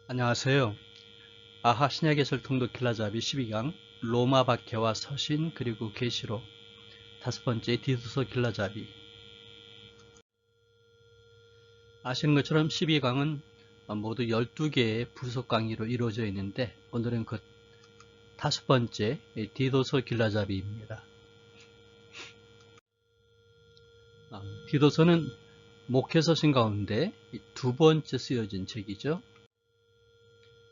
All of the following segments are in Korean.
안녕하세요. 아하 신약예술 통독 길라잡이 12강 로마 박해와 서신 그리고 계시록 다섯 번째 디도서 길라잡이. 아시는 것처럼 12강은 모두 12개의 부속 강의로 이루어져 있는데 오늘은 그 다섯 번째 디도서 길라잡이입니다. 디도서는 목회서신 가운데 두 번째 쓰여진 책이죠.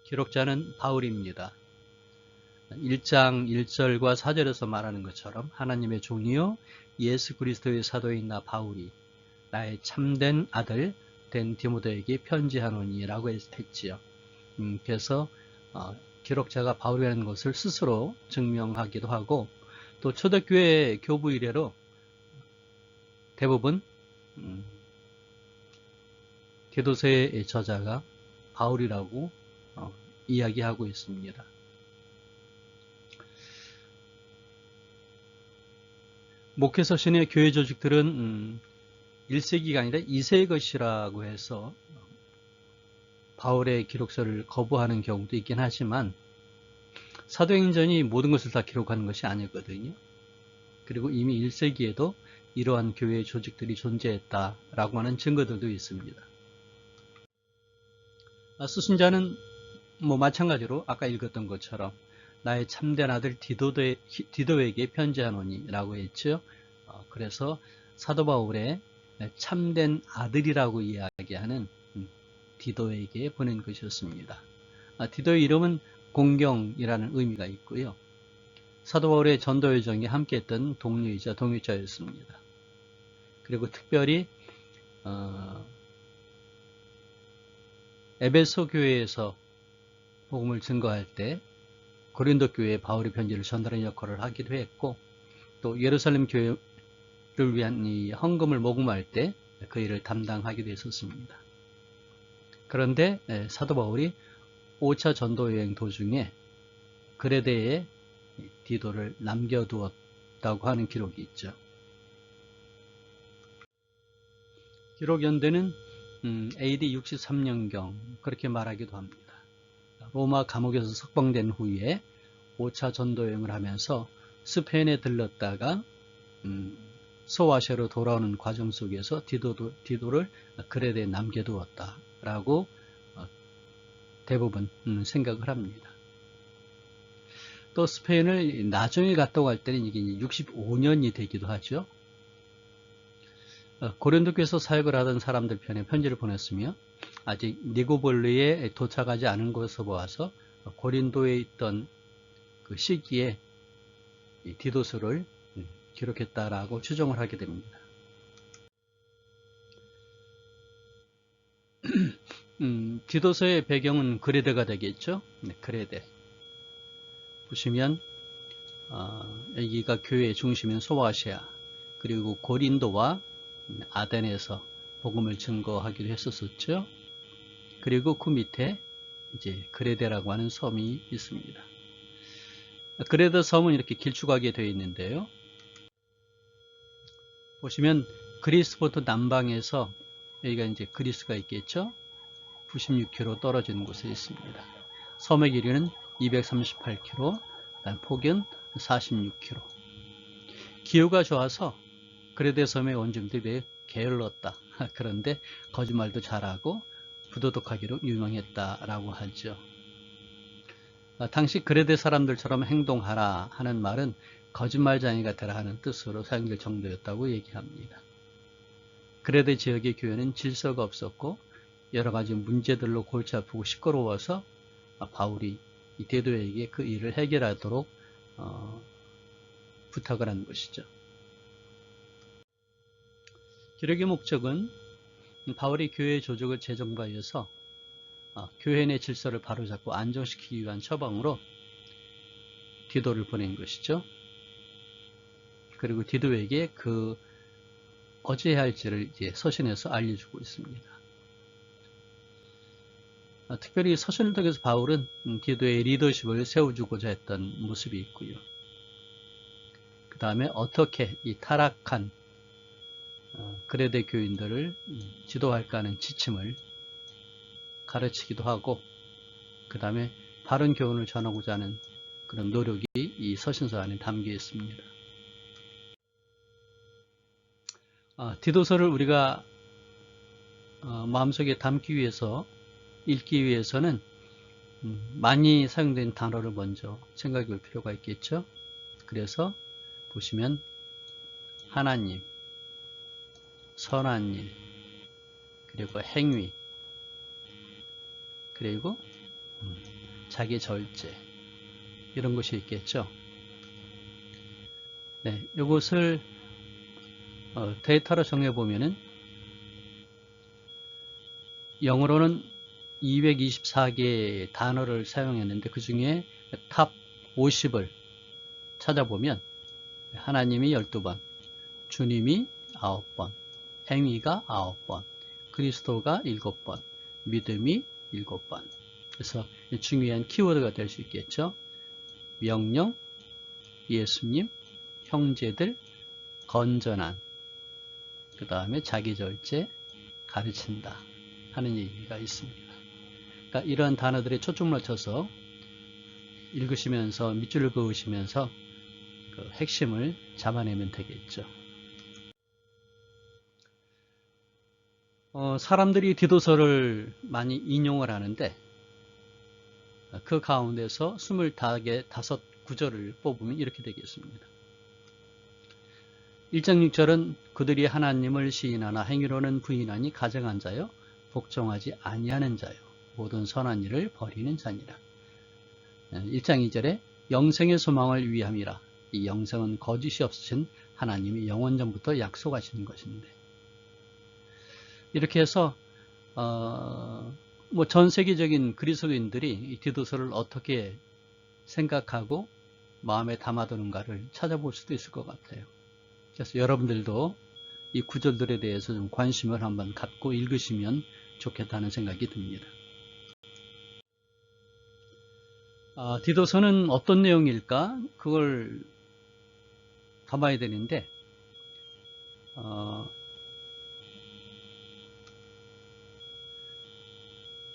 기록자는 바울입니다. 1장 1절과 4절에서 말하는 것처럼 하나님의 종이요 예수 그리스도의 사도인 나 바울이 나의 참된 아들 된 디모데에게 편지하노니 라고 했지요. 그래서 기록자가 바울이라는 것을 스스로 증명하기도 하고 또 초대교회 교부 이래로 대부분 디도서의 저자가 바울이라고 이야기하고 있습니다. 목회서신의 교회 조직들은 1세기가 아니라 2세의 것이라고 해서 바울의 기록서를 거부하는 경우도 있긴 하지만 사도행전이 모든 것을 다 기록하는 것이 아니거든요. 그리고 이미 1세기에도 이러한 교회 조직들이 존재했다라고 하는 증거들도 있습니다. 수신자는 마찬가지로 아까 읽었던 것처럼 나의 참된 아들 디도에게 편지하노니 라고 했죠. 그래서 사도 바울의 참된 아들이라고 이야기하는 디도에게 보낸 것이었습니다. 디도의 이름은 공경이라는 의미가 있고요. 사도 바울의 전도 여정에 함께했던 동료이자 동역자였습니다. 그리고 특별히 에베소 교회에서 복음을 증거할 때 고린도 교회에 바울의 편지를 전달하는 역할을 하기도 했고 또 예루살렘 교회를 위한 이 헌금을 모금할 때 그 일을 담당하기도 했었습니다. 그런데 사도 바울이 5차 전도 여행 도중에 그레데에 디도를 남겨두었다고 하는 기록이 있죠. 기록 연대는 AD 63년경 그렇게 말하기도 합니다. 로마 감옥에서 석방된 후에 5차 전도 여행을 하면서 스페인에 들렀다가 소아시아로 돌아오는 과정 속에서 디도를 그레데에 남겨두었다라고 대부분 생각을 합니다. 또 스페인을 나중에 갔다고 할 때는 이게 65년이 되기도 하죠. 고린도 교회에서 사역을 하던 사람들 편에 편지를 보냈으며 아직 니고볼리에 도착하지 않은 것으로 보아서 고린도에 있던 그 시기에 디도서를 기록했다라고 추정을 하게 됩니다. 디도서의 배경은 그레데가 되겠죠. 네, 그레데. 보시면 여기가 교회의 중심인 소아시아 그리고 고린도와 아덴에서 복음을 증거하기도 했었죠. 그리고 그 밑에 이제 그레데라고 하는 섬이 있습니다. 그레데 섬은 이렇게 길쭉하게 되어 있는데요. 보시면 그리스부터 남방에서 여기가 이제 그리스가 있겠죠. 96km 떨어진 곳에 있습니다. 섬의 길이는 238km, 폭은 46km. 기후가 좋아서 그레데 섬의 원주민들이 게을렀다. 그런데 거짓말도 잘하고 부도덕하기로 유명했다라고 하죠. 당시 그레데 사람들처럼 행동하라 하는 말은 거짓말쟁이가 되라 하는 뜻으로 사용될 정도였다고 얘기합니다. 그레데 지역의 교회는 질서가 없었고 여러 가지 문제들로 골치 아프고 시끄러워서 바울이 디도에게 그 일을 해결하도록 부탁을 한 것이죠. 기록의 목적은 바울이 교회의 조직을 재정비하여서 교회 내 질서를 바로잡고 안정시키기 위한 처방으로 디도를 보낸 것이죠. 그리고 디도에게 그 어찌해야 할지를 이제 서신에서 알려주고 있습니다. 특별히 서신을 통해서 바울은 디도의 리더십을 세워주고자 했던 모습이 있고요. 그 다음에 어떻게 이 타락한 그레데 교인들을 지도할까 하는 지침을 가르치기도 하고 그 다음에 바른 교훈을 전하고자 하는 그런 노력이 이 서신서 안에 담겨 있습니다. 디도서를 우리가 마음속에 담기 위해서, 읽기 위해서는 많이 사용된 단어를 먼저 생각해 볼 필요가 있겠죠. 그래서 보시면 하나님, 선한 일, 그리고 행위, 그리고 자기 절제, 이런 것이 있겠죠. 네, 이것을 데이터로 정해 보면은 영어로는 224개의 단어를 사용했는데 그 중에 탑 50을 찾아보면 하나님이 12번, 주님이 9번, 행위가 9번, 그리스도가 7번, 믿음이 7번. 그래서 중요한 키워드가 될 수 있겠죠. 명령, 예수님, 형제들, 건전한, 그 다음에 자기 절제, 가르친다 하는 얘기가 있습니다. 그러니까 이러한 단어들에 초점을 맞춰서 읽으시면서 밑줄을 그으시면서 그 핵심을 잡아내면 되겠죠. 사람들이 디도서를 많이 인용을 하는데 그 가운데서 25개 구절을 뽑으면 이렇게 되겠습니다. 1장 6절은 그들이 하나님을 시인하나 행위로는 부인하니 가증한 자요 복종하지 아니하는 자요 모든 선한 일을 버리는 자니라. 1장 2절에 영생의 소망을 위함이라. 이 영생은 거짓이 없으신 하나님이 영원전부터 약속하시는 것인데, 이렇게 해서 전 세계적인 그리스도인들이 이 디도서를 어떻게 생각하고 마음에 담아두는가를 찾아볼 수도 있을 것 같아요. 그래서 여러분들도 이 구절들에 대해서 좀 관심을 한번 갖고 읽으시면 좋겠다는 생각이 듭니다. 디도서는 어떤 내용일까? 그걸 담아야 되는데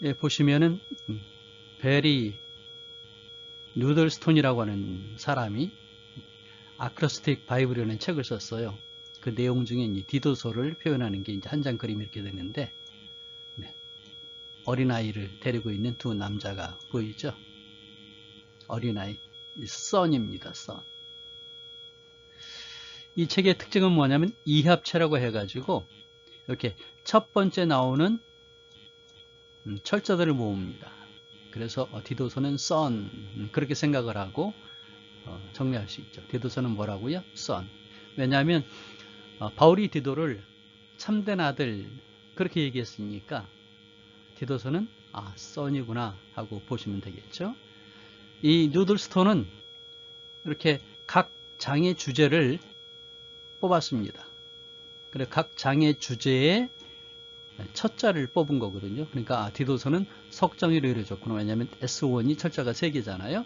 예, 보시면은 베리 누들스톤이라고 하는 사람이 아크로스틱 바이블이라는 책을 썼어요. 그 내용 중에 이 디도서를 표현하는 게 이제 한 장 그림이 이렇게 되는데, 네, 어린아이를 데리고 있는 두 남자가 보이죠? 어린아이, son입니다. son. 이 책의 특징은 뭐냐면 이합체라고 해가지고 이렇게 첫 번째 나오는 철자들을 모읍니다. 그래서 디도서는 son, 그렇게 생각을 하고 정리할 수 있죠. 디도서는 뭐라고요? son. 왜냐하면 바울이 디도를 참된 아들 그렇게 얘기했으니까 디도서는 son이구나 하고 보시면 되겠죠. 이 누들스톤은 이렇게 각 장의 주제를 뽑았습니다. 그래 각 장의 주제에 첫 자를 뽑은 거거든요. 그러니까 디도서는 석정의로 이루어졌구나. 왜냐하면 S1이 철자가 3개잖아요.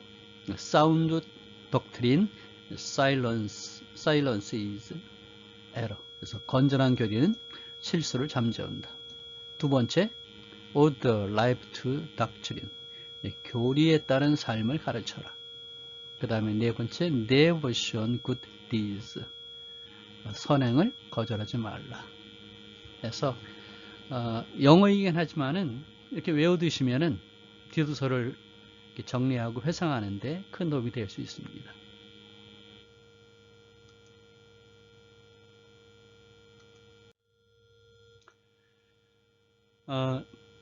Sound Doctrine, Silence is Error. 그래서 건전한 교리는 실수를 잠재운다. 두 번째, Order Life to Doctrine. 교리에 따른 삶을 가르쳐라. 그 다음에 네 번째, Never shun good deeds. 선행을 거절하지 말라. 그래서 영어이긴 하지만은 이렇게 외워두시면은 디도서를 이렇게 정리하고 회상하는데 큰 도움이 될 수 있습니다.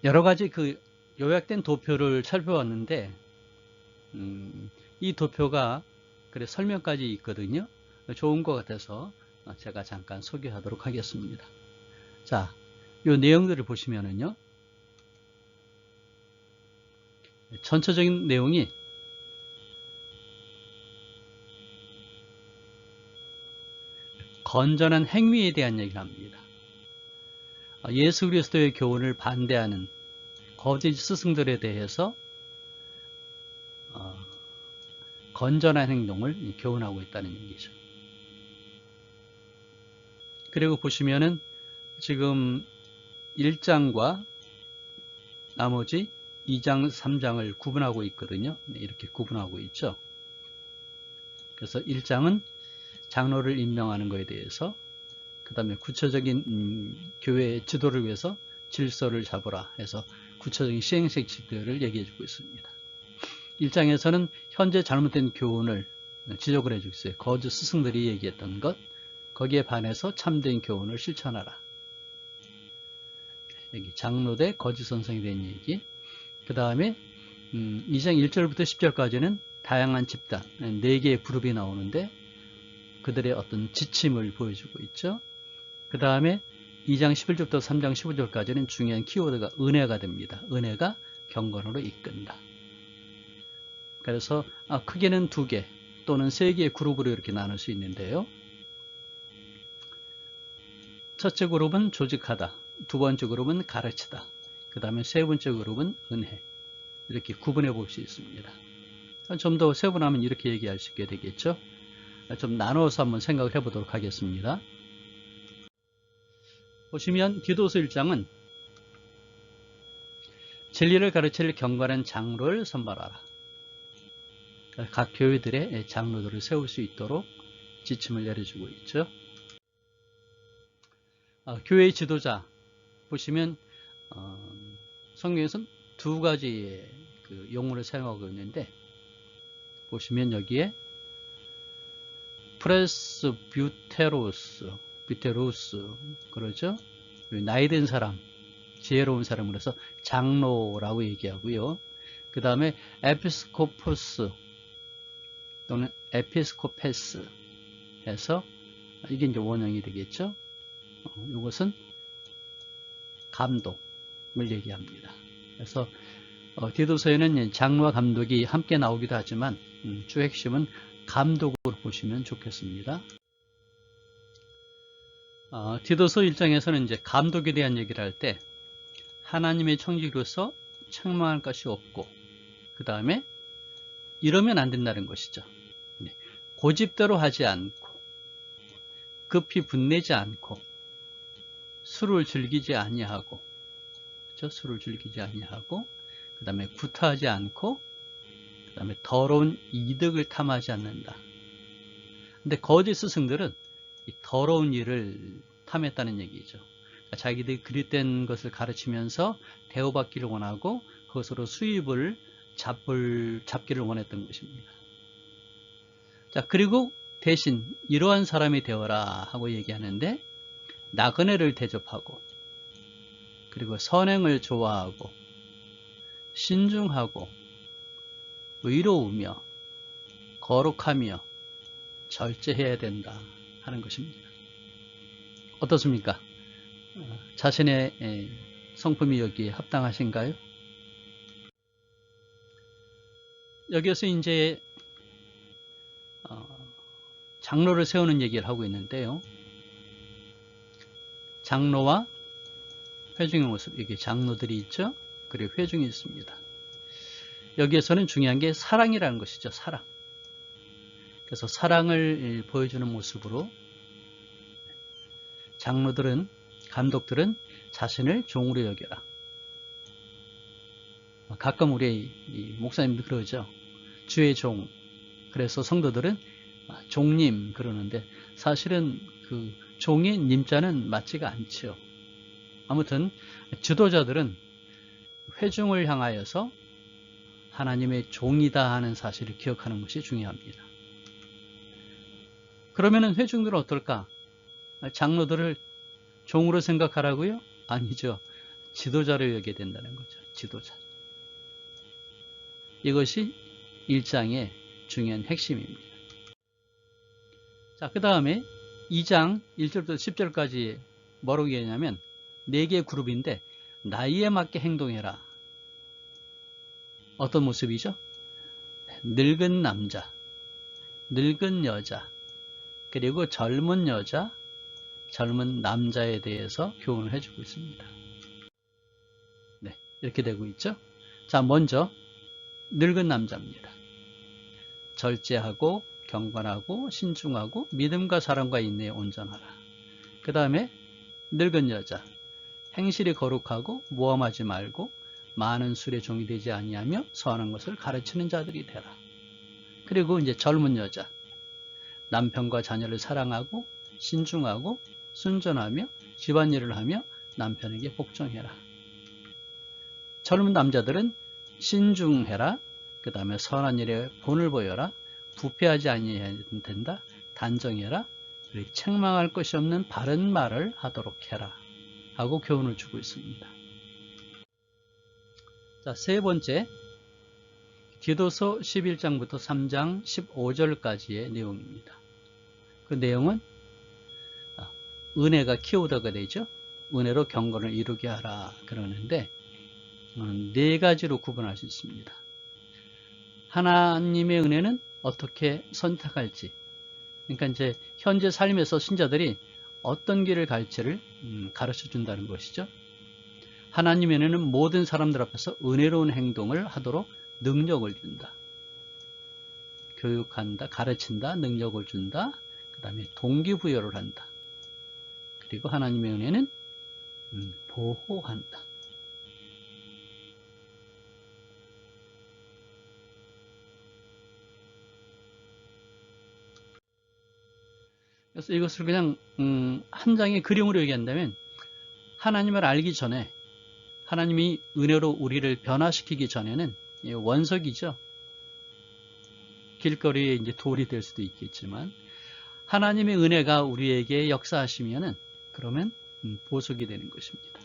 여러 가지 그 요약된 도표를 살펴봤는데 이 도표가 그래 설명까지 있거든요. 좋은 것 같아서 제가 잠깐 소개하도록 하겠습니다. 자, 이 내용들을 보시면은요, 전체적인 내용이 건전한 행위에 대한 얘기를 합니다. 예수 그리스도의 교훈을 반대하는 거짓 스승들에 대해서 건전한 행동을 교훈하고 있다는 얘기죠. 그리고 보시면은 지금 1장과 나머지 2장, 3장을 구분하고 있거든요. 이렇게 구분하고 있죠. 그래서 1장은 장로를 임명하는 것에 대해서, 그 다음에 구체적인 교회의 지도를 위해서 질서를 잡으라 해서 구체적인 시행책 지도를 얘기해 주고 있습니다. 1장에서는 현재 잘못된 교훈을 지적을 해주고 있어요. 거짓 스승들이 얘기했던 것, 거기에 반해서 참된 교훈을 실천하라. 여기 장로 대 거짓 선생에 대한 얘기. 그 다음에 2장 1절부터 10절까지는 다양한 집단, 4개의 그룹이 나오는데 그들의 어떤 지침을 보여주고 있죠. 그 다음에 2장 11절부터 3장 15절까지는 중요한 키워드가 은혜가 됩니다. 은혜가 경건으로 이끈다. 그래서 크게는 2개 또는 3개의 그룹으로 이렇게 나눌 수 있는데요. 첫째 그룹은 조직하다, 두 번째 그룹은 가르치다, 그 다음에 세 번째 그룹은 은혜. 이렇게 구분해 볼 수 있습니다. 좀 더 세분하면 이렇게 얘기할 수 있게 되겠죠. 좀 나눠서 한번 생각을 해보도록 하겠습니다. 보시면 디도서 1장은 진리를 가르칠 경건한 장로를 선발하라. 각 교회들의 장로들을 세울 수 있도록 지침을 내려주고 있죠. 교회의 지도자 보시면 성경에서는 2가지의 그 용어를 사용하고 있는데, 보시면 여기에 프레스뷰테로스, 그러죠. 나이 든 사람, 지혜로운 사람으로 해서 장로라고 얘기하고요. 그 다음에 에피스코포스 또는 에피스코페스 해서 이게 이제 원형이 되겠죠. 이것은 감독을 얘기합니다. 그래서 디도서에는 장로와 감독이 함께 나오기도 하지만 주 핵심은 감독으로 보시면 좋겠습니다. 디도서 1장에서는 이제 감독에 대한 얘기를 할 때 하나님의 청지기로서 책망할 것이 없고, 그 다음에 이러면 안 된다는 것이죠. 고집대로 하지 않고, 급히 분내지 않고, 술을 즐기지 아니하고, 그렇죠? 술을 즐기지 아니하고, 그 다음에 구타하지 않고, 그 다음에 더러운 이득을 탐하지 않는다. 근데 거짓 스승들은 이 더러운 일을 탐했다는 얘기죠. 그러니까 자기들이 그릇된 것을 가르치면서 대우받기를 원하고 그것으로 수입을 잡기를 원했던 것입니다. 자, 그리고 대신 이러한 사람이 되어라 하고 얘기하는데, 나그네를 대접하고, 그리고 선행을 좋아하고, 신중하고, 의로우며, 거룩하며, 절제해야 된다 하는 것입니다. 어떻습니까? 자신의 성품이 여기에 합당하신가요? 여기에서 이제 장로를 세우는 얘기를 하고 있는데요. 장로와 회중의 모습, 여기 장로들이 있죠. 그리고 회중이 있습니다. 여기에서는 중요한 게 사랑이라는 것이죠. 사랑. 그래서 사랑을 보여주는 모습으로 장로들은, 감독들은 자신을 종으로 여겨라. 가끔 우리 목사님도 그러죠. 주의 종. 그래서 성도들은 종님 그러는데, 사실은 그 종의 님자는 맞지가 않죠. 아무튼 지도자들은 회중을 향하여서 하나님의 종이다 하는 사실을 기억하는 것이 중요합니다. 그러면은 회중들은 어떨까? 장로들을 종으로 생각하라고요? 아니죠. 지도자로 여겨야 된다는 거죠. 지도자. 이것이 1장의 중요한 핵심입니다. 자, 그 다음에 2장 1절부터 10절까지 뭐라고 얘기하냐면 4개의 그룹인데, 나이에 맞게 행동해라. 어떤 모습이죠? 늙은 남자, 늙은 여자, 그리고 젊은 여자, 젊은 남자에 대해서 교훈을 해주고 있습니다. 네, 이렇게 되고 있죠. 자, 먼저 늙은 남자입니다. 절제하고 경건하고 신중하고 믿음과 사랑과 인내에 온전하라. 그 다음에 늙은 여자, 행실이 거룩하고 모함하지 말고 많은 술의 종이 되지 아니하며 선한 것을 가르치는 자들이 되라. 그리고 이제 젊은 여자, 남편과 자녀를 사랑하고 신중하고 순전하며 집안일을 하며 남편에게 복종해라. 젊은 남자들은 신중해라. 그 다음에 선한 일에 본을 보여라. 부패하지 아니해야 된다. 단정해라. 그리고 책망할 것이 없는 바른 말을 하도록 해라. 하고 교훈을 주고 있습니다. 자, 세 번째, 디도서 11장부터 3장 15절까지의 내용입니다. 그 내용은 은혜가 키워드가 되죠. 은혜로 경건을 이루게 하라 그러는데 네 가지로 구분할 수 있습니다. 하나님의 은혜는 어떻게 선택할지, 그러니까 이제 현재 삶에서 신자들이 어떤 길을 갈지를 가르쳐 준다는 것이죠. 하나님의 은혜는 모든 사람들 앞에서 은혜로운 행동을 하도록 능력을 준다. 교육한다, 가르친다, 능력을 준다. 그 다음에 동기부여를 한다. 그리고 하나님의 은혜는 보호한다. 그래서 이것을 그냥 한 장의 그림으로 얘기한다면, 하나님을 알기 전에, 하나님이 은혜로 우리를 변화시키기 전에는 원석이죠. 길거리에 이제 돌이 될 수도 있겠지만, 하나님의 은혜가 우리에게 역사하시면은 그러면 보석이 되는 것입니다.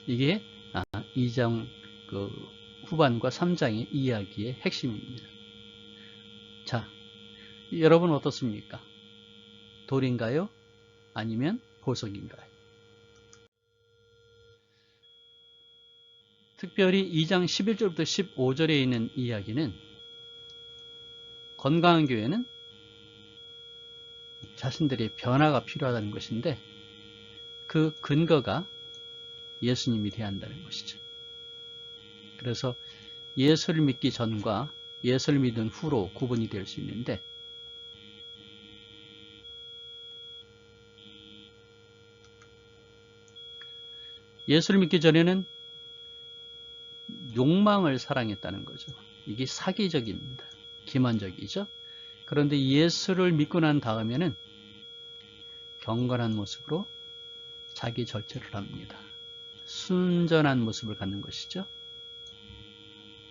이게 2장 그 후반과 3장의 이야기의 핵심입니다. 자, 여러분 어떻습니까? 돌인가요? 아니면 보석인가요? 특별히 2장 11절부터 15절에 있는 이야기는, 건강한 교회는 자신들의 변화가 필요하다는 것인데, 그 근거가 예수님이 되어야 한다는 것이죠. 그래서 예수를 믿기 전과 예수를 믿은 후로 구분이 될 수 있는데, 예수를 믿기 전에는 욕망을 사랑했다는 거죠. 이게 사기적입니다. 기만적이죠. 그런데 예수를 믿고 난 다음에는 경건한 모습으로 자기 절제를 합니다. 순전한 모습을 갖는 것이죠.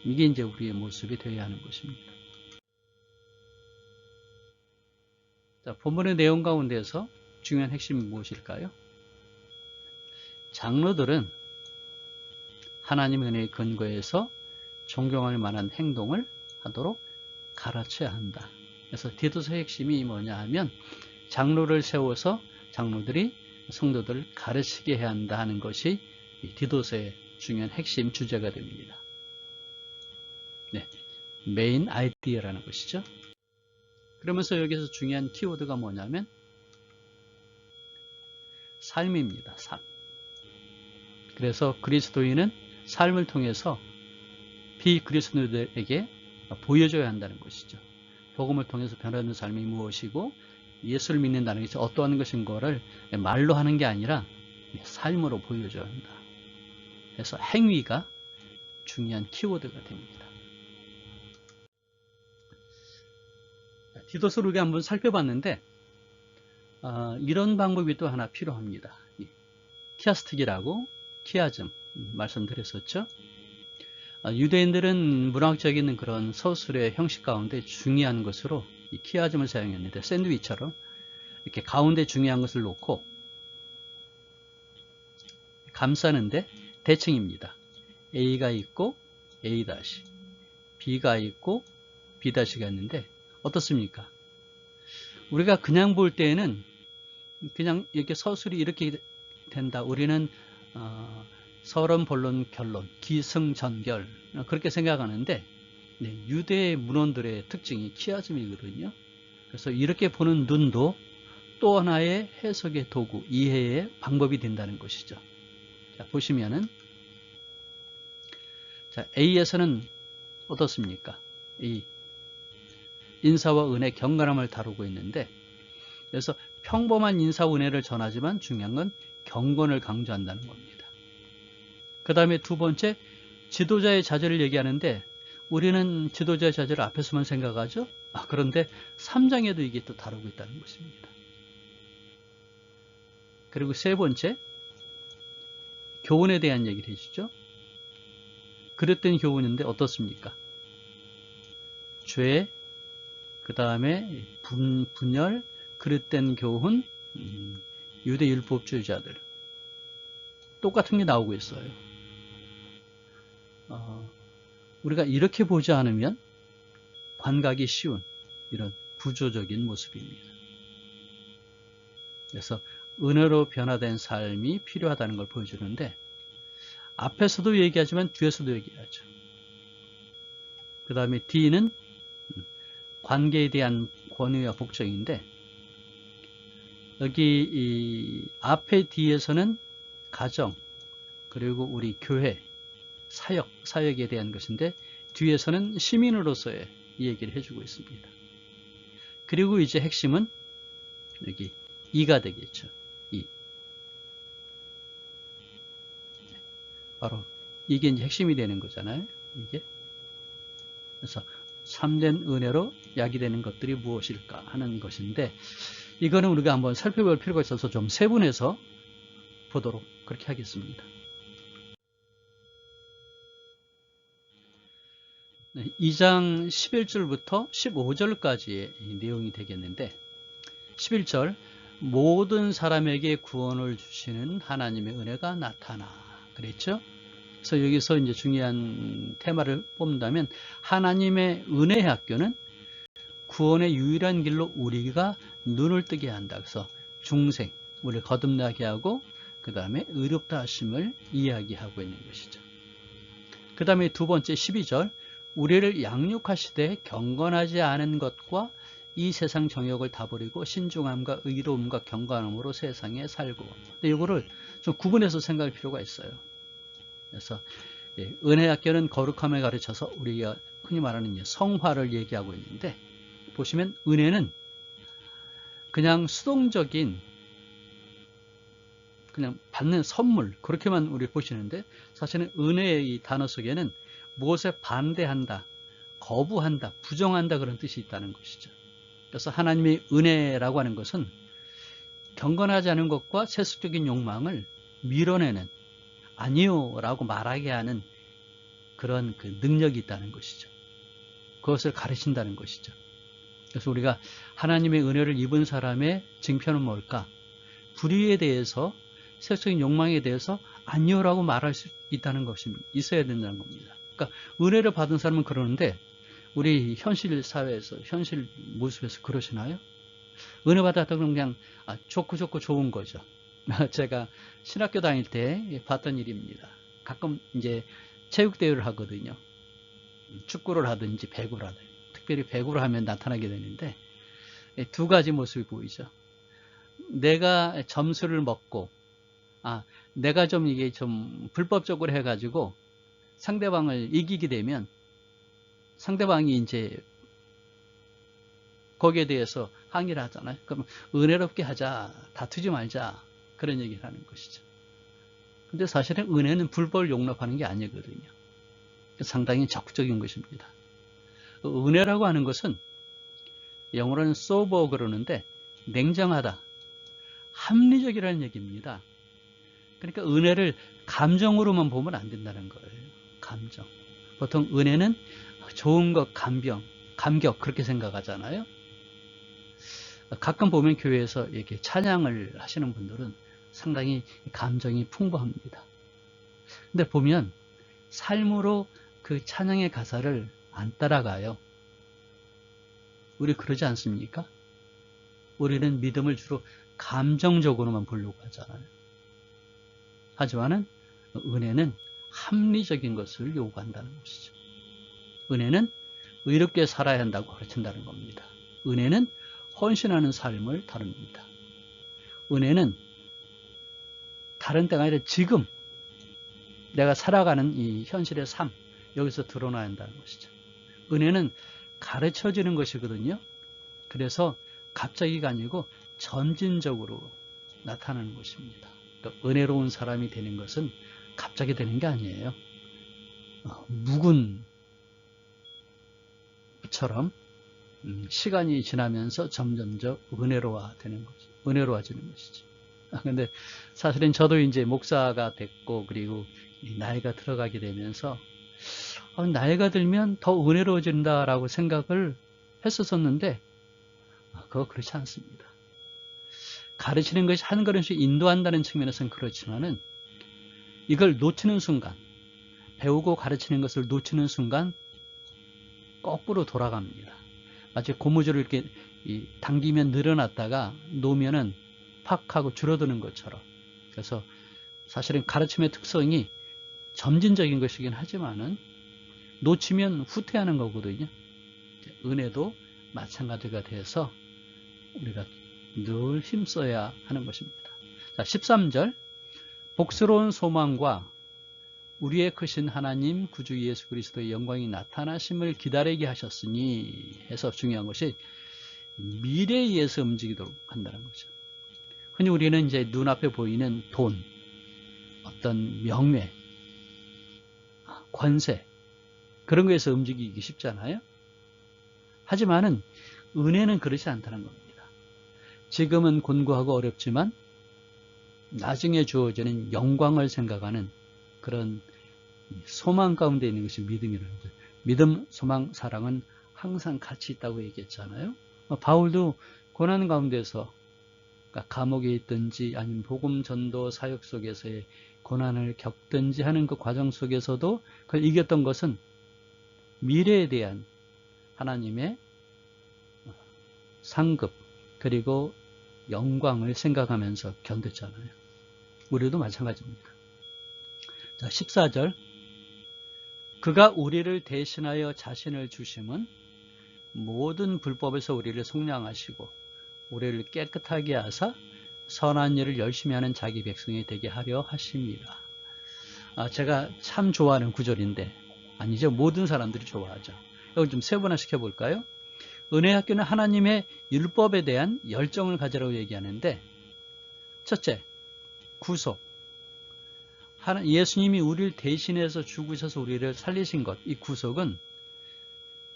이게 이제 우리의 모습이 되어야 하는 것입니다. 자, 본문의 내용 가운데서 중요한 핵심이 무엇일까요? 장로들은 하나님의 은혜의 근거에서 존경할 만한 행동을 하도록 가르쳐야 한다. 그래서 디도서의 핵심이 뭐냐 하면, 장로를 세워서 장로들이 성도들을 가르치게 해야 한다 하는 것이 디도서의 중요한 핵심 주제가 됩니다. 네, 메인 아이디어라는 것이죠. 그러면서 여기서 중요한 키워드가 뭐냐면 삶입니다. 삶. 그래서 그리스도인은 삶을 통해서 비그리스도인들에게 보여줘야 한다는 것이죠. 복음을 통해서 변화되는 삶이 무엇이고 예수를 믿는다는 것이 어떠한 것인 거를 말로 하는 게 아니라 삶으로 보여줘야 한다. 그래서 행위가 중요한 키워드가 됩니다. 디도서를 우리가 한번 살펴봤는데 이런 방법이 또 하나 필요합니다. 키아스틱이라고 키아즘 말씀드렸었죠. 유대인들은 문학적인 그런 서술의 형식 가운데 중요한 것으로 이 키아즘을 사용했는데, 샌드위치처럼 이렇게 가운데 중요한 것을 놓고 감싸는데 대칭입니다. A가 있고 A-, B가 있고 B-가 있는데 어떻습니까? 우리가 그냥 볼 때에는 그냥 이렇게 서술이 이렇게 된다. 우리는 서론, 본론, 결론, 기승전결 그렇게 생각하는데, 유대 문헌들의 특징이 키아즘이거든요. 그래서 이렇게 보는 눈도 또 하나의 해석의 도구, 이해의 방법이 된다는 것이죠. 자, 보시면은 자, A에서는 어떻습니까? 이 인사와 은혜, 경건함을 다루고 있는데, 그래서 평범한 인사와 은혜를 전하지만 중요한 건 경건을 강조한다는 겁니다. 그 다음에 두 번째, 지도자의 자질을 얘기하는데 우리는 지도자의 자질을 앞에서만 생각하죠. 그런데 3장에도 이게 또 다루고 있다는 것입니다. 그리고 세 번째, 교훈에 대한 얘기를 해주죠. 그릇된 교훈인데 어떻습니까? 죄, 그 다음에 분열, 그릇된 교훈, 유대 율법주의자들 똑같은 게 나오고 있어요. 우리가 이렇게 보지 않으면 관각이 쉬운 이런 구조적인 모습입니다. 그래서 은혜로 변화된 삶이 필요하다는 걸 보여주는데 앞에서도 얘기하지만 뒤에서도 얘기하죠. 그 다음에 D는 관계에 대한 권위와 복종인데 여기 이 앞에 D에서는 가정 그리고 우리 교회 사역에 대한 것인데 뒤에서는 시민으로서의 이 얘기를 해주고 있습니다. 그리고 이제 핵심은 여기 이가 되겠죠. 이. 바로 이게 이제 핵심이 되는 거잖아요. 이게. 그래서 참된 은혜로 약이 되는 것들이 무엇일까 하는 것인데 이거는 우리가 한번 살펴볼 필요가 있어서 좀 세분해서 보도록 그렇게 하겠습니다. 2장 11절부터 15절까지의 내용이 되겠는데 11절 모든 사람에게 구원을 주시는 하나님의 은혜가 나타나 그랬죠? 그래서 여기서 이제 중요한 테마를 뽑는다면 하나님의 은혜의 학교는 구원의 유일한 길로 우리가 눈을 뜨게 한다. 그래서 중생, 우리를 거듭나게 하고 그 다음에 의롭다 하심을 이야기하고 있는 것이죠. 그 다음에 두 번째 12절 우리를 양육하시되 경건하지 않은 것과 이 세상 정욕을 다 버리고 신중함과 의로움과 경건함으로 세상에 살고. 근데 이거를 좀 구분해서 생각할 필요가 있어요. 그래서 은혜 학교는 거룩함을 가르쳐서 우리가 흔히 말하는 성화를 얘기하고 있는데 보시면 은혜는 그냥 수동적인 그냥 받는 선물 그렇게만 우리 보시는데 사실은 은혜의 이 단어 속에는 무엇에 반대한다, 거부한다, 부정한다 그런 뜻이 있다는 것이죠. 그래서 하나님의 은혜라고 하는 것은 경건하지 않은 것과 세속적인 욕망을 밀어내는 아니요 라고 말하게 하는 그런 그 능력이 있다는 것이죠. 그것을 가르친다는 것이죠. 그래서 우리가 하나님의 은혜를 입은 사람의 징표는 뭘까? 불의에 대해서 세속적인 욕망에 대해서 아니요라고 말할 수 있다는 것이 있어야 된다는 겁니다. 그러니까 은혜를 받은 사람은 그러는데 우리 현실 사회에서 현실 모습에서 그러시나요? 은혜 받았다 그러면 그냥 좋고 좋은 거죠. 제가 신학교 다닐 때 봤던 일입니다. 가끔 이제 체육대회를 하거든요. 축구를 하든지 배구를 하든지 특별히 배구를 하면 나타나게 되는데 두 가지 모습이 보이죠. 내가 점수를 먹고 내가 좀 이게 좀 불법적으로 해가지고 상대방을 이기게 되면 상대방이 이제 거기에 대해서 항의를 하잖아요. 그럼 은혜롭게 하자, 다투지 말자 그런 얘기를 하는 것이죠. 근데 사실은 은혜는 불법을 용납하는 게 아니거든요. 상당히 적극적인 것입니다. 은혜라고 하는 것은 영어로는 sober 그러는데 냉정하다, 합리적이라는 얘기입니다. 그러니까 은혜를 감정으로만 보면 안 된다는 거예요. 감정. 보통 은혜는 좋은 것, 감격 그렇게 생각하잖아요. 가끔 보면 교회에서 이렇게 찬양을 하시는 분들은 상당히 감정이 풍부합니다. 근데 보면 삶으로 그 찬양의 가사를 안 따라가요. 우리 그러지 않습니까? 우리는 믿음을 주로 감정적으로만 보려고 하잖아요. 하지만은 은혜는 합리적인 것을 요구한다는 것이죠. 은혜는 의롭게 살아야 한다고 가르친다는 겁니다. 은혜는 헌신하는 삶을 다룹니다. 은혜는 다른 때가 아니라 지금 내가 살아가는 이 현실의 삶 여기서 드러나야 한다는 것이죠. 은혜는 가르쳐지는 것이거든요. 그래서 갑자기가 아니고 점진적으로 나타나는 것입니다. 그러니까 은혜로운 사람이 되는 것은 갑자기 되는 게 아니에요. 부근처럼 시간이 지나면서 점점점 은혜로워지는 것이지. 근데 사실은 저도 이제 목사가 됐고, 그리고 나이가 들어가게 되면서 나이가 들면 더 은혜로워진다라고 생각을 했었었는데, 그거 그렇지 않습니다. 가르치는 것이 한 걸음씩 인도한다는 측면에서는 그렇지만은, 이걸 놓치는 순간, 배우고 가르치는 것을 놓치는 순간 거꾸로 돌아갑니다. 마치 고무줄을 이렇게 당기면 늘어났다가 놓으면은 팍 하고 줄어드는 것처럼. 그래서 사실은 가르침의 특성이 점진적인 것이긴 하지만은 놓치면 후퇴하는 거거든요. 은혜도 마찬가지가 돼서 우리가 늘 힘써야 하는 것입니다. 자, 13절. 복스러운 소망과 우리의 크신 하나님 구주 예수 그리스도의 영광이 나타나심을 기다리게 하셨으니 해서 중요한 것이 미래에 의해서 움직이도록 한다는 거죠. 흔히 우리는 이제 눈앞에 보이는 돈, 어떤 명예, 권세, 그런 거에서 움직이기 쉽잖아요. 하지만은 은혜는 그렇지 않다는 겁니다. 지금은 곤고하고 어렵지만 나중에 주어지는 영광을 생각하는 그런 소망 가운데 있는 것이 믿음이라는 거죠. 믿음, 소망, 사랑은 항상 같이 있다고 얘기했잖아요. 바울도 고난 가운데서, 그러니까 감옥에 있든지 아니면 복음 전도 사역 속에서의 고난을 겪든지 하는 그 과정 속에서도 그걸 이겼던 것은 미래에 대한 하나님의 상급 그리고 영광을 생각하면서 견뎠잖아요. 우리도 마찬가지입니다. 자, 14절. 그가 우리를 대신하여 자신을 주심은 모든 불법에서 우리를 속량하시고 우리를 깨끗하게 하사 선한 일을 열심히 하는 자기 백성이 되게 하려 하십니다. 제가 참 좋아하는 구절인데, 아니죠, 모든 사람들이 좋아하죠. 이걸 좀 세분화 시켜볼까요? 은혜학교는 하나님의 율법에 대한 열정을 가지라고 얘기하는데, 첫째, 구속. 예수님이 우리를 대신해서 죽으셔서 우리를 살리신 것, 이 구속은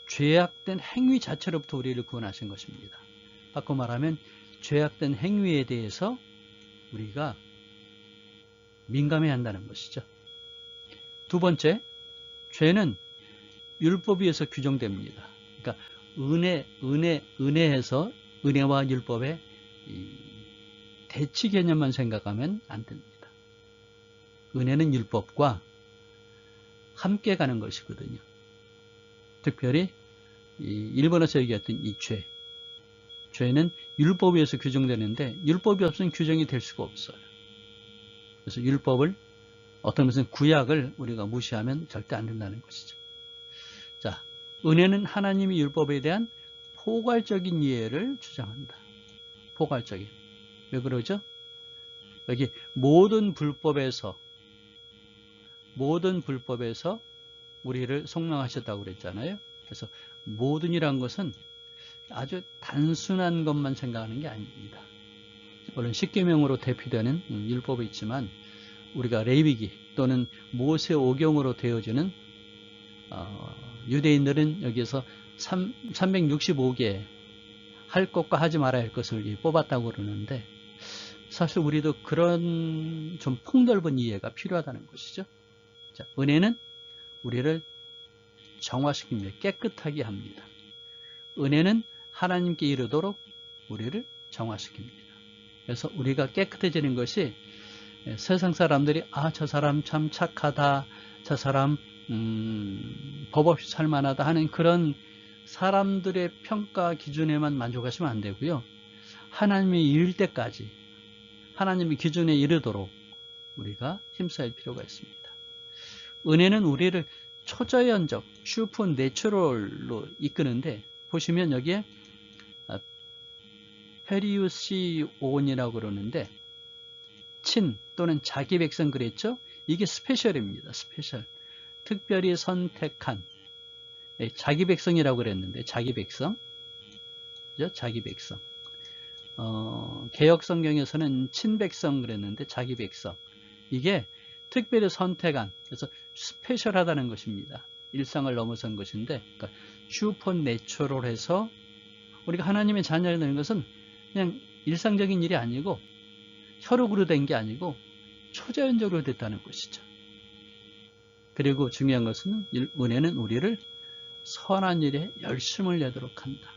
죄악된 행위 자체로부터 우리를 구원하신 것입니다. 바꿔 말하면 죄악된 행위에 대해서 우리가 민감해야 한다는 것이죠. 두 번째, 죄는 율법에 의해서 규정됩니다. 그러니까 은혜에서 은혜와 율법의 대치 개념만 생각하면 안 됩니다. 은혜는 율법과 함께 가는 것이거든요. 특별히 일본어에서 얘기했던 이 죄는 율법에 의해서 규정되는데 율법이 없으면 규정이 될 수가 없어요. 그래서 율법을, 어떤 것은 구약을 우리가 무시하면 절대 안 된다는 것이죠. 자, 은혜는 하나님의 율법에 대한 포괄적인 이해를 주장한다. 포괄적인. 왜 그러죠? 여기 모든 불법에서 우리를 속량하셨다고 그랬잖아요. 그래서 모든이란 것은 아주 단순한 것만 생각하는 게 아닙니다. 물론 십계명으로 대표되는 율법이 있지만 우리가 레위기 또는 모세오경으로 되어지는 유대인들은 여기에서 365개 할 것과 하지 말아야 할 것을 뽑았다고 그러는데, 사실 우리도 그런 좀 폭넓은 이해가 필요하다는 것이죠. 자, 은혜는 우리를 정화시킵니다. 깨끗하게 합니다. 은혜는 하나님께 이르도록 우리를 정화시킵니다. 그래서 우리가 깨끗해지는 것이 세상 사람들이 저 사람 참 착하다, 저 사람 법 없이 살만하다 하는 그런 사람들의 평가 기준에만 만족하시면 안 되고요. 하나님이 이를 때까지 하나님의 기준에 이르도록 우리가 힘써야 할 필요가 있습니다. 은혜는 우리를 초자연적, 슈퍼내추럴로 이끄는데, 보시면 여기에 페리우시온이라고 그러는데 친 또는 자기 백성 그랬죠? 이게 스페셜입니다. 스페셜. 특별히 선택한 자기 백성이라고 그랬는데, 자기 백성. 그죠? 자기 백성. 개역 성경에서는 친백성 그랬는데 자기 백성. 이게 특별히 선택한, 그래서 스페셜하다는 것입니다. 일상을 넘어선 것인데, 그러니까 슈퍼내추럴해서 우리가 하나님의 자녀가 되는 것은 그냥 일상적인 일이 아니고 혈육으로 된 게 아니고 초자연적으로 됐다는 것이죠. 그리고 중요한 것은 은혜는 우리를 선한 일에 열심을 내도록 한다.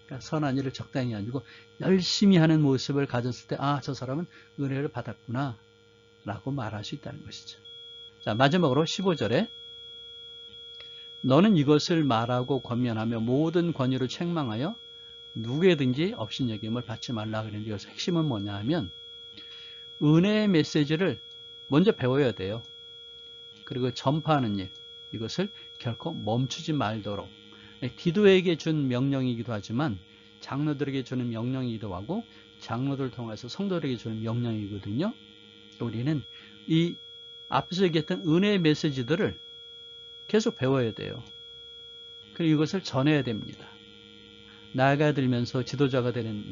그러니까 선한 일을 적당히 아니고 열심히 하는 모습을 가졌을 때, 아, 저 사람은 은혜를 받았구나 라고 말할 수 있다는 것이죠. 자, 마지막으로 15절에 너는 이것을 말하고 권면하며 모든 권유를 책망하여 누구에든지 업신여김을 받지 말라 그랬는데, 여기서 핵심은 뭐냐 하면 은혜의 메시지를 먼저 배워야 돼요. 그리고 전파하는 일, 이것을 결코 멈추지 말도록. 디도에게 준 명령이기도 하지만 장로들에게 주는 명령이기도 하고 장로들을 통해서 성도들에게 주는 명령이거든요. 우리는 이 앞에서 얘기했던 은혜의 메시지들을 계속 배워야 돼요. 그리고 이것을 전해야 됩니다. 나이가 들면서 지도자가 되는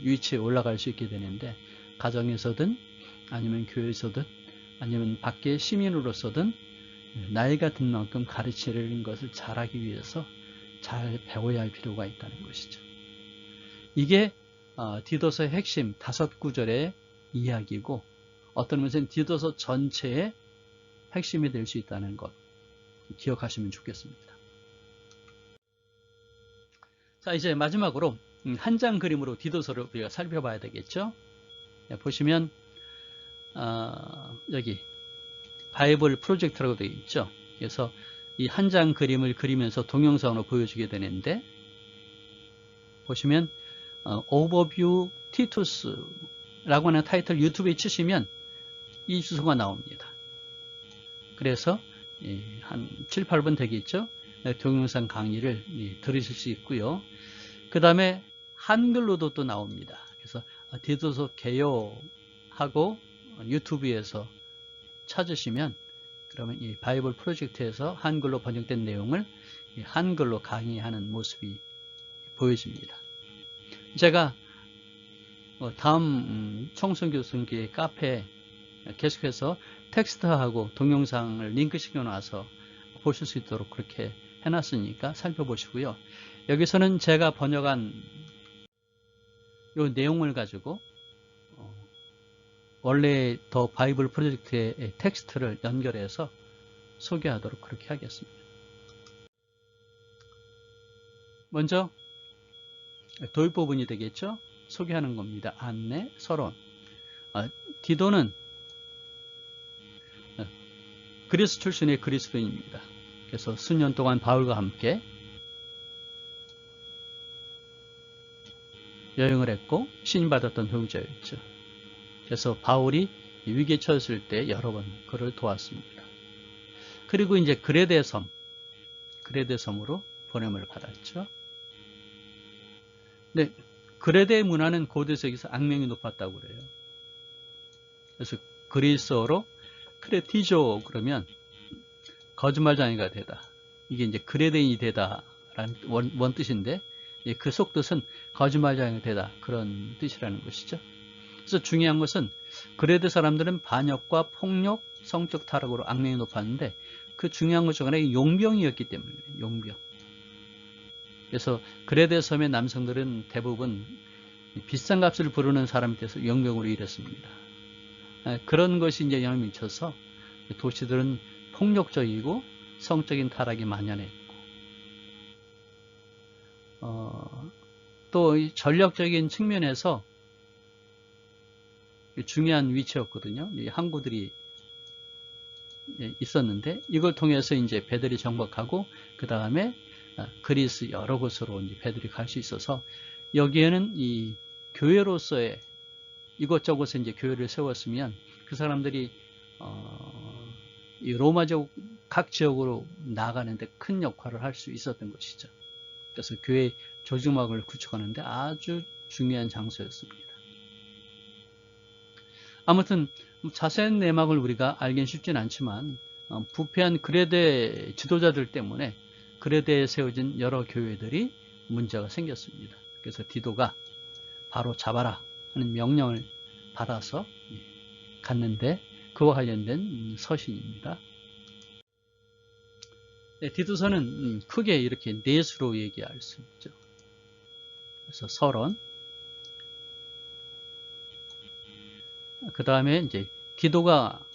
위치에 올라갈 수 있게 되는데, 가정에서든 아니면 교회에서든 아니면 밖의 시민으로서든 나이가 든 만큼 가르치는 것을 잘하기 위해서 잘 배워야 할 필요가 있다는 것이죠. 이게 디도서의 핵심 5구절의 이야기고, 어떤 면에서는 디도서 전체의 핵심이 될 수 있다는 것 기억하시면 좋겠습니다. 자, 이제 마지막으로 한 장 그림으로 디도서를 우리가 살펴봐야 되겠죠. 보시면 여기 바이블 프로젝트라고 되어 있죠. 그래서 이 한 장 그림을 그리면서 동영상으로 보여주게 되는데, 보시면 오버뷰 티투스라고 하는 타이틀 유튜브에 치시면 이 주소가 나옵니다. 그래서 한 7, 8분 되겠죠. 동영상 강의를 들으실 수 있고요. 그 다음에 한글로도 또 나옵니다. 그래서 디도서 개요하고 유튜브에서 찾으시면, 그러면 이 바이블 프로젝트에서 한글로 번역된 내용을 한글로 강의하는 모습이 보여집니다. 제가 다음 청송교수님께 카페에 계속해서 텍스트하고 동영상을 링크 시켜놔서 보실 수 있도록 그렇게 해놨으니까 살펴보시고요. 여기서는 제가 번역한 이 내용을 가지고 원래 더 바이블 프로젝트의 텍스트를 연결해서 소개하도록 그렇게 하겠습니다. 먼저 도입 부분이 되겠죠. 소개하는 겁니다. 안내, 서론. 디도는 그리스 출신의 그리스도인입니다. 그래서 수년 동안 바울과 함께 여행을 했고 신임받았던 형제였죠. 그래서 바울이 위기에 처했을 때 여러 번 그를 도왔습니다. 그리고 이제 그레데 섬으로 보냄을 받았죠. 근데 그레데 문화는 고대 세계에서 악명이 높았다고 그래요. 그래서 그리스어로 크레티조 그러면 거짓말쟁이가 되다. 이게 이제 그레데인이 되다라는 원 뜻인데, 그 속뜻은 거짓말쟁이가 되다, 그런 뜻이라는 것이죠. 그래서 중요한 것은 그레데 사람들은 반역과 폭력, 성적 타락으로 악명이 높았는데, 그 중요한 것 중 하나가 용병이었기 때문이에요. 용병. 그래서 그레데 섬의 남성들은 대부분 비싼 값을 부르는 사람에 대해서 용병으로 일했습니다. 그런 것이 이제 영향을 미쳐서 도시들은 폭력적이고 성적인 타락이 만연했고, 또 전략적인 측면에서 중요한 위치였거든요. 항구들이 있었는데, 이걸 통해서 이제 배들이 정박하고 그 다음에 그리스 여러 곳으로 이제 배들이 갈 수 있어서, 여기에는 이 교회로서의 이곳저곳에 이제 교회를 세웠으면 그 사람들이 이 로마적 각 지역으로 나가는데 큰 역할을 할 수 있었던 것이죠. 그래서 교회 조직막을 구축하는데 아주 중요한 장소였습니다. 아무튼 자세한 내막을 우리가 알긴 쉽진 않지만, 부패한 그레데 지도자들 때문에 그레데에 세워진 여러 교회들이 문제가 생겼습니다. 그래서 디도가 바로 잡아라 하는 명령을 받아서 갔는데, 그와 관련된 서신입니다. 네, 디도서는 크게 이렇게 네 수로 얘기할 수 있죠. 그래서 서론, 그 다음에 이제 디도가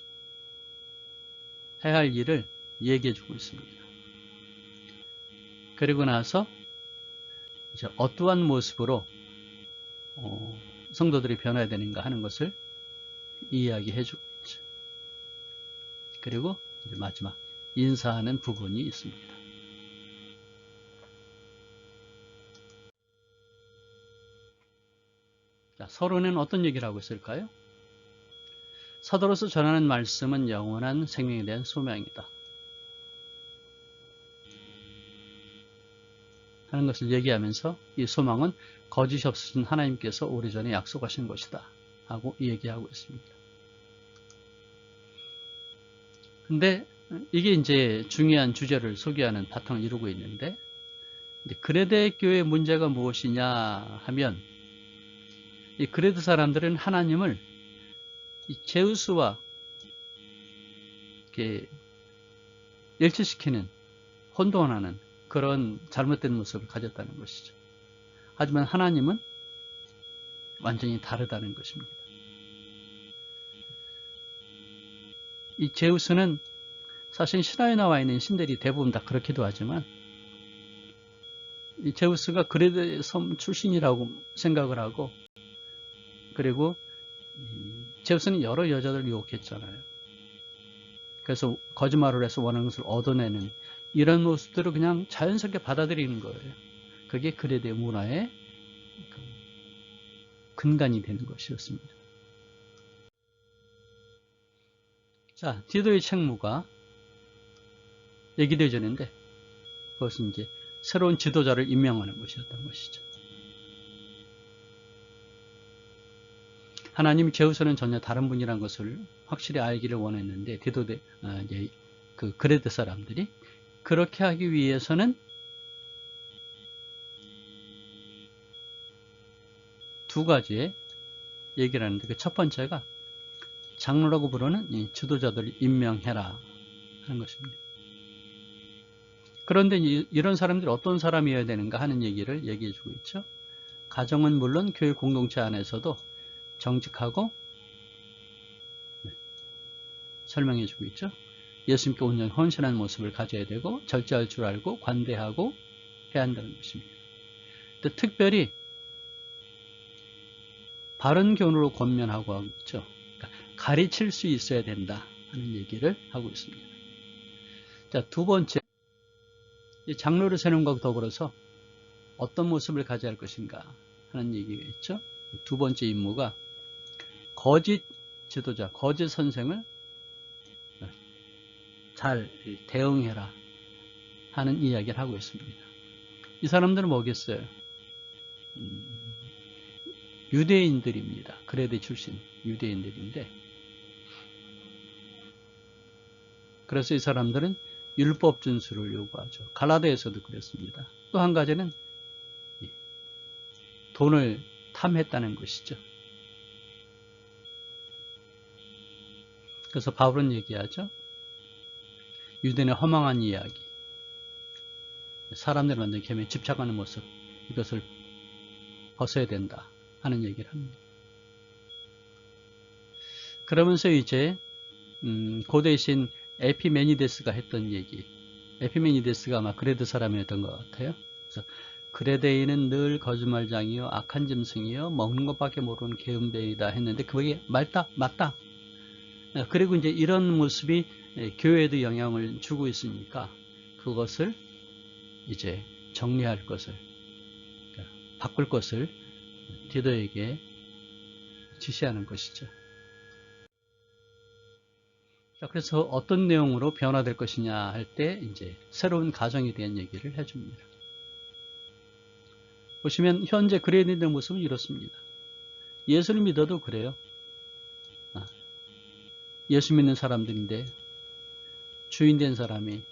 해야 할 일을 얘기해 주고 있습니다. 그리고 나서 이제 어떠한 모습으로 성도들이 변화해야 되는가 하는 것을 이야기해 주고 있죠. 그리고 이제 마지막 인사하는 부분이 있습니다. 자, 서론에는 어떤 얘기를 하고 있을까요? 사도로서 전하는 말씀은 영원한 생명에 대한 소명이다 하는 것을 얘기하면서 이 소망은 거짓이 없으신 하나님께서 오래전에 약속하신 것이다 하고 얘기하고 있습니다. 근데 이게 이제 중요한 주제를 소개하는 바탕을 이루고 있는데, 그레데 교회의 문제가 무엇이냐 하면, 이 그레데 사람들은 하나님을 이 제우스와 이렇게 일치시키는, 혼돈하는 그런 잘못된 모습을 가졌다는 것이죠. 하지만 하나님은 완전히 다르다는 것입니다. 이 제우스는 사실 신화에 나와 있는 신들이 대부분 다 그렇기도 하지만, 이 제우스가 그레데 섬 출신이라고 생각을 하고, 그리고 제우스는 여러 여자들을 유혹했잖아요. 그래서 거짓말을 해서 원하는 것을 얻어내는 이런 모습들을 그냥 자연스럽게 받아들이는 거예요. 그게 그레데 문화의 근간이 되는 것이었습니다. 자, 디도의 책무가 얘기되어지는데, 그것은 이제 새로운 지도자를 임명하는 것이었던 것이죠. 하나님이 제우스는 전혀 다른 분이라는 것을 확실히 알기를 원했는데, 디도의 그 그레데 사람들이 그렇게 하기 위해서는 두 가지의 얘기를 하는데, 그 첫 번째가 장로라고 부르는 이 지도자들을 임명해라 하는 것입니다. 그런데 이런 사람들이 어떤 사람이어야 되는가 하는 얘기를 얘기해 주고 있죠. 가정은 물론 교회 공동체 안에서도 정직하고, 설명해 주고 있죠. 예수님께 온전히 헌신한 모습을 가져야 되고, 절제할 줄 알고 관대하고 해야 한다는 것입니다. 또 특별히 바른 교훈으로 권면하고 하고 있죠. 그러니까 가르칠 수 있어야 된다 하는 얘기를 하고 있습니다. 자, 두 번째, 장로를 세우는 것과 더불어서 어떤 모습을 가져야 할 것인가 하는 얘기가 있죠. 두 번째 임무가 거짓 지도자, 거짓 선생을 잘 대응해라 하는 이야기를 하고 있습니다. 이 사람들은 뭐겠어요? 유대인들입니다. 그레데 출신 유대인들인데, 그래서 이 사람들은 율법 준수를 요구하죠. 갈라디아에서도 그랬습니다. 또 한 가지는 돈을 탐했다는 것이죠. 그래서 바울은 얘기하죠. 유대인의 허망한 이야기, 사람들 만든 계명에 집착하는 모습, 이것을 벗어야 된다 하는 얘기를 합니다. 그러면서 이제 고대 신 에피메니데스가 했던 얘기, 에피메니데스가 아마 그레데 사람이었던 것 같아요. 그래서 그레데인은 늘 거짓말장이요, 악한 짐승이요, 먹는 것밖에 모르는 개음뱅이다 했는데, 그게 맞다. 그리고 이제 이런 모습이 교회에도 영향을 주고 있으니까 그것을 이제 정리할 것을, 바꿀 것을 디도에게 지시하는 것이죠. 자, 그래서 어떤 내용으로 변화될 것이냐 할 때 이제 새로운 가정에 대한 얘기를 해줍니다. 보시면 현재 그레데인의 모습은 이렇습니다. 예수를 믿어도 그래요. 예수 믿는 사람들인데 주인된 사람이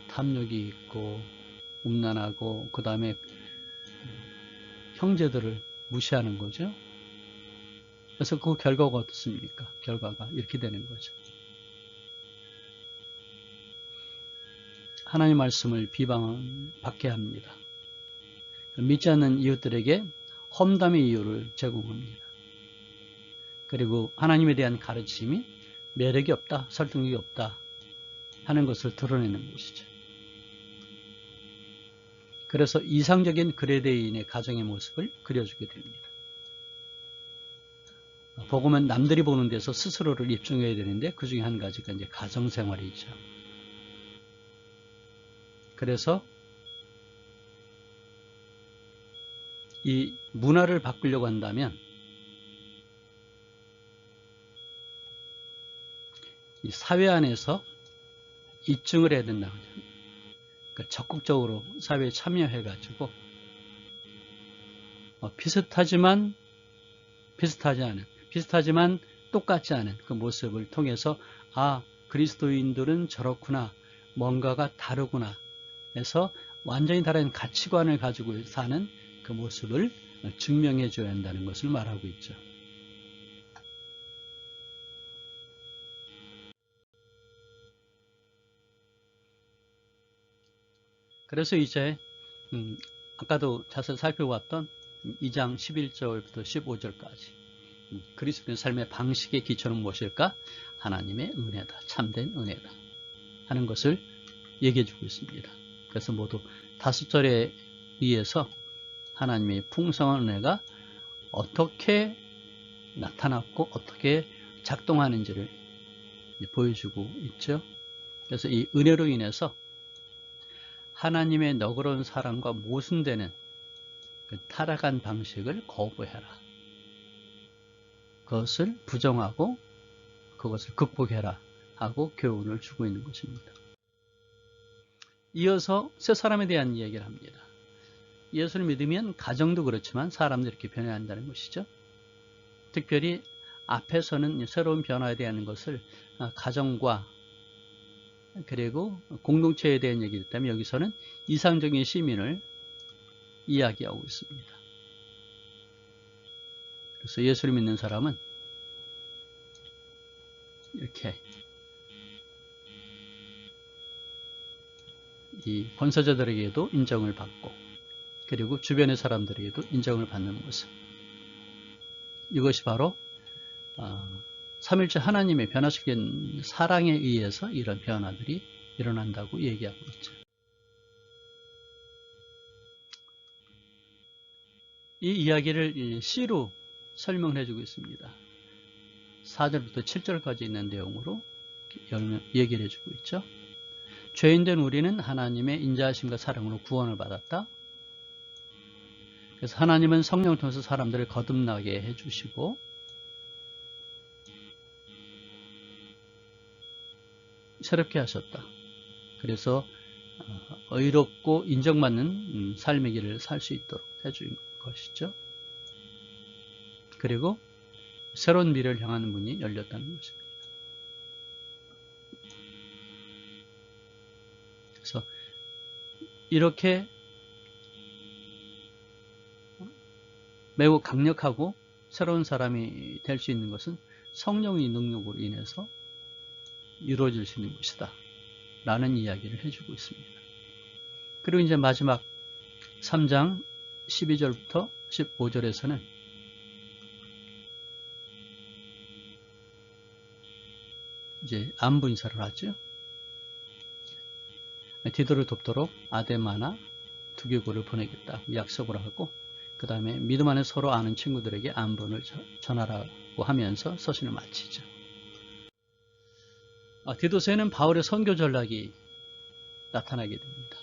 탐욕이 있고 음란하고, 그 다음에 형제들을 무시하는 거죠. 그래서 그 결과가 어떻습니까? 결과가 이렇게 되는 거죠. 하나님 말씀을 비방받게 합니다. 믿지 않는 이웃들에게 험담의 이유를 제공합니다. 그리고 하나님에 대한 가르침이 매력이 없다, 설득력이 없다 하는 것을 드러내는 것이죠. 그래서 이상적인 그레데인의 가정의 모습을 그려주게 됩니다. 복음은 남들이 보는 데서 스스로를 입증해야 되는데 그 중에 한 가지가 이제 가정생활이죠. 그래서 이 문화를 바꾸려고 한다면 이 사회 안에서 입증을 해야 된다는 거죠. 그러니까 적극적으로 사회에 참여해가지고 비슷하지만 비슷하지 않은, 비슷하지만 똑같지 않은 그 모습을 통해서 아, 그리스도인들은 저렇구나, 뭔가가 다르구나 해서 완전히 다른 가치관을 가지고 사는 그 모습을 증명해 줘야 한다는 것을 말하고 있죠. 그래서 이제 아까도 자세히 살펴봤던 2장 11절부터 15절까지 그리스도의 삶의 방식의 기초는 무엇일까? 하나님의 은혜다, 참된 은혜다 하는 것을 얘기해 주고 있습니다. 그래서 모두 5절에 의해서 하나님의 풍성한 은혜가 어떻게 나타났고 어떻게 작동하는지를 보여주고 있죠. 그래서 이 은혜로 인해서 하나님의 너그러운 사랑과 모순되는 그 타락한 방식을 거부해라. 그것을 부정하고 그것을 극복해라 하고 교훈을 주고 있는 것입니다. 이어서 새 사람에 대한 이야기를 합니다. 예수를 믿으면 가정도 그렇지만 사람도 이렇게 변해야 한다는 것이죠. 특별히 앞에서는 새로운 변화에 대한 것을 가정과 그리고 공동체에 대한 얘기를 했다면 여기서는 이상적인 시민을 이야기하고 있습니다. 그래서 예수를 믿는 사람은 이렇게 이 권세자들에게도 인정을 받고 그리고 주변의 사람들에게도 인정을 받는 모습, 이것이 바로 삼일째 하나님의 변화시킨 사랑에 의해서 이런 변화들이 일어난다고 얘기하고 있죠. 이 이야기를 시로 설명을 해주고 있습니다. 4절부터 7절까지 있는 내용으로 얘기를 해주고 있죠. 죄인된 우리는 하나님의 인자하심과 사랑으로 구원을 받았다. 그래서 하나님은 성령을 통해서 사람들을 거듭나게 해주시고 새롭게 하셨다. 그래서 의롭고 인정받는 삶의 길을 살 수 있도록 해준 것이죠. 그리고 새로운 미래를 향하는 문이 열렸다는 것입니다. 그래서 이렇게 매우 강력하고 새로운 사람이 될 수 있는 것은 성령의 능력으로 인해서 이루어질 수 있는 것이다 라는 이야기를 해주고 있습니다. 그리고 이제 마지막 3장 12절부터 15절에서는 이제 안부 인사를 하죠. 디도를 돕도록 아데마나 두교고를 보내겠다고 약속을 하고 그 다음에 믿음 안에 서로 아는 친구들에게 안부를 전하라고 하면서 서신을 마치죠. 디도서에는 바울의 선교 전략이 나타나게 됩니다.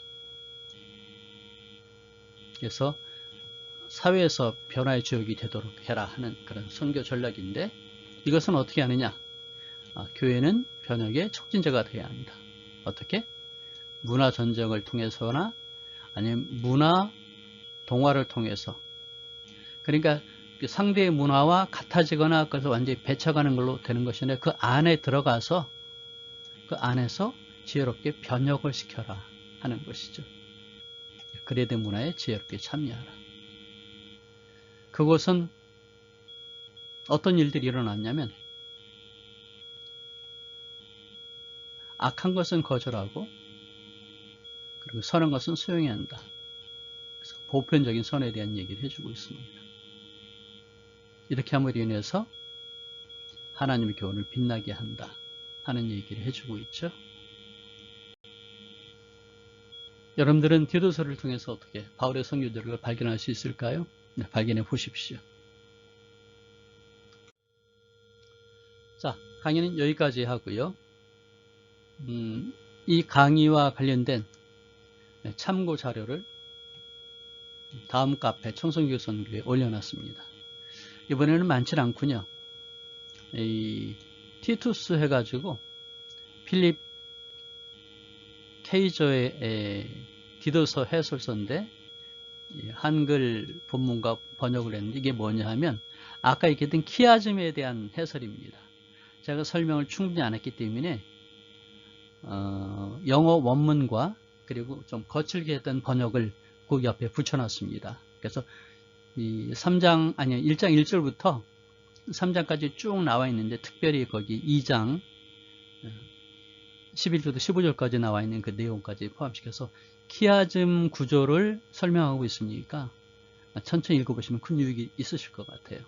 그래서 사회에서 변화의 주역이 되도록 해라 하는 그런 선교 전략인데 이것은 어떻게 하느냐? 교회는 변혁의 촉진자가 되어야 합니다. 어떻게? 문화 전쟁을 통해서나 아니면 문화 동화를 통해서, 그러니까 상대의 문화와 같아지거나 그래서 완전히 배쳐가는 걸로 되는 것이 아니라 그 안에 들어가서 그 안에서 지혜롭게 변혁을 시켜라 하는 것이죠. 그레데 문화에 지혜롭게 참여하라. 그것은 어떤 일들이 일어났냐면 악한 것은 거절하고 그리고 선한 것은 수용해야 한다. 그래서 보편적인 선에 대한 얘기를 해주고 있습니다. 이렇게 함으로 인해서 하나님의 교훈을 빛나게 한다 하는 얘기를 해주고 있죠. 여러분들은 디도서를 통해서 어떻게 바울의 선교들을 발견할 수 있을까요? 네, 발견해 보십시오. 자, 강의는 여기까지 하고요. 이 강의와 관련된 참고 자료를 다음 카페 청송교회 선교에 올려놨습니다. 이번에는 많지 않군요. 이 티투스 해가지고 필립 케이저의 디도서 해설서인데 한글 본문과 번역을 했는데 이게 뭐냐 하면 아까 얘기했던 키아즘에 대한 해설입니다. 제가 설명을 충분히 안 했기 때문에 영어 원문과 그리고 좀 거칠게 했던 번역을 그 옆에 붙여놨습니다. 그래서 이 1장 1절부터 3장까지 쭉 나와 있는데 특별히 거기 2장 11절부터 15절까지 나와 있는 그 내용까지 포함시켜서 키아즘 구조를 설명하고 있으니까 천천히 읽어보시면 큰 유익이 있으실 것 같아요.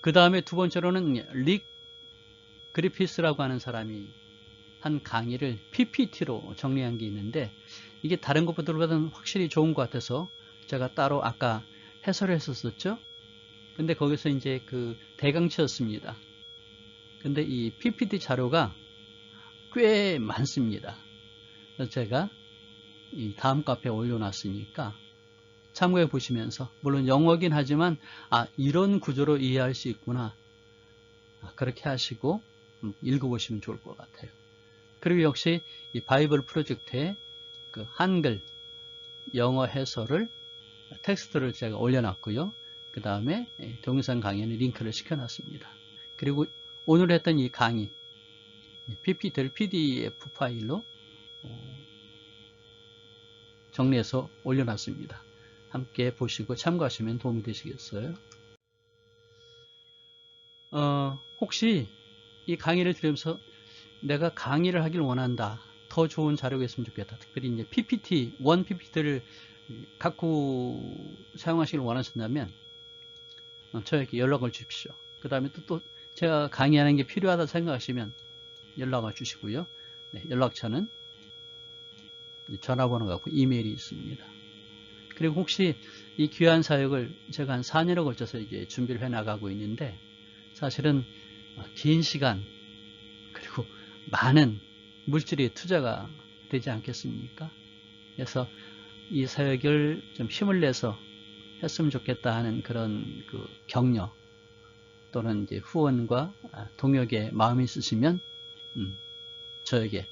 그 다음에 두 번째로는 릭 그리피스라고 하는 사람이 한 강의를 PPT로 정리한 게 있는데 이게 다른 것보다는 확실히 좋은 것 같아서 제가 따로 아까 해설을 했었죠. 근데 거기서 이제 그 대강치였습니다. 근데 이 PPT 자료가 꽤 많습니다. 그래서 제가 이 다음 카페에 올려놨으니까 참고해 보시면서 물론 영어긴 하지만 이런 구조로 이해할 수 있구나 그렇게 하시고 읽어보시면 좋을 것 같아요. 그리고 역시 이 바이블 프로젝트에 그 한글 영어 해설을 텍스트를 제가 올려놨고요. 그 다음에 동영상 강의는 링크를 시켜놨습니다. 그리고 오늘 했던 이 강의 PPT를 PDF 파일로 정리해서 올려놨습니다. 함께 보시고 참고하시면 도움이 되시겠어요. 혹시 이 강의를 들으면서 내가 강의를 하길 원한다. 더 좋은 자료가 있으면 좋겠다. 특별히 이제 원 PPT를 갖고 사용하시길 원하신다면 저에게 연락을 주십시오. 그 다음에 또 제가 강의하는 게 필요하다 생각하시면 연락을 주시고요. 네, 연락처는 전화번호 갖고 이메일이 있습니다. 그리고 혹시 이 귀한 사역을 제가 한 4년에 걸쳐서 이제 준비를 해 나가고 있는데 사실은 긴 시간 그리고 많은 물질의 투자가 되지 않겠습니까? 그래서 이 사역을 좀 힘을 내서 했으면 좋겠다 하는 그런 그 격려 또는 이제 후원과 동역의 마음이 있으시면 저에게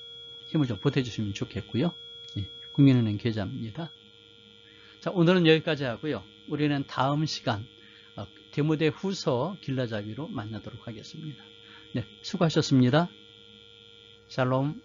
힘을 좀 보태주시면 좋겠고요. 예, 국민은행 계좌입니다. 자, 오늘은 여기까지 하고요. 우리는 다음 시간 디모데 후서 길라잡이로 만나도록 하겠습니다. 네, 수고하셨습니다. 샬롬.